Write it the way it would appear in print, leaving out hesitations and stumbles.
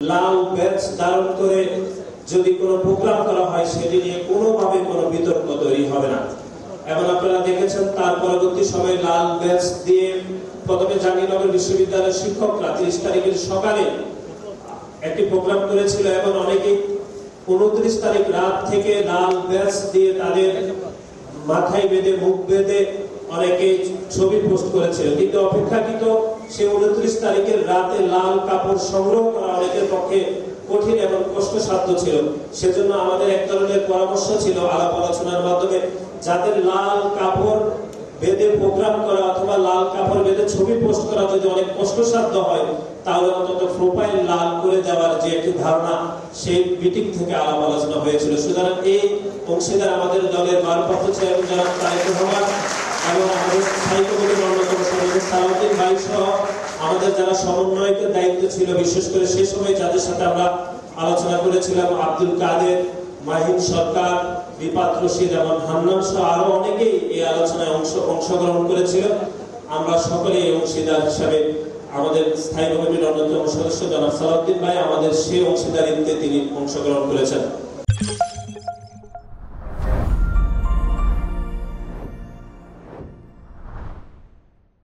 লাল batch ধারণ করে যদি কোনো প্রোগ্রাম করা হয় সেটি নিয়ে কোনোভাবে কোনো বিতর্ক তৈরি হবে না। এবং আপনারা দেখেছেন তার পরবর্তী সময়ে লাল ব্যাচ দিয়ে প্রথমে জাহাঙ্গীরনগর বিশ্ববিদ্যালয়ের শিক্ষকরা 30 তারিখের সকালে একটি প্রোগ্রাম করেছিল এবং অনেকেই 29 তারিখ রাত থেকে লাল ব্যাচ দিয়ে তাদের মাথায় বেঁধে মুখ বেঁধে অনেকে ছবি পোস্ট করেছিল, কিন্তু অপেক্ষাকৃত সে 29 তারিখের রাতে লাল কাপড় সংগ্রহ করা অনেকের পক্ষে কঠিন এবং কষ্টসাধ্য ছিল। সেজন্য আমাদের এক ধরনের পরামর্শ ছিল আলাপ আলোচনার মাধ্যমে, যাদের লাল কাপড় বেঁধে প্রোগ্রাম করা অথবা লাল কাপড় বেঁধে ছবি পোস্ট করা যদি অনেক কষ্টসাধ্য হয়, তাহলে অন্তত প্রোফাইল লাল করে দেওয়ার যে একটি ধারণা, সেই মিটিং থেকে আলাপ আলোচনা হয়েছিল। সুতরাং এই অংশীদার আমাদের দলের ভারপ্রাপ্ত চেয়ারম্যান জনাব তারেক রহমান এবং আমাদের স্থায়ী কমিটির অন্যতম সদস্য সালাউদ্দিন ভাই সহ আমাদের যারা সমন্বয়কের দায়িত্ব ছিল, বিশেষ করে সেই সময় যাদের সাথে আমরা আলোচনা করেছিলাম, আব্দুল কাদের, মাহিন সরকার, বিপাত রশিদ এবং হান্নান সহ আরো অনেকেই এই আলোচনায় অংশগ্রহণ করেছিল। আমরা সকলে এই অংশীদার হিসাবে আমাদের স্থায়ী কমিটির অন্যতম সদস্য জনাব সালাউদ্দিন ভাই আমাদের সেই অংশীদারিত্বে তিনি অংশগ্রহণ করেছেন।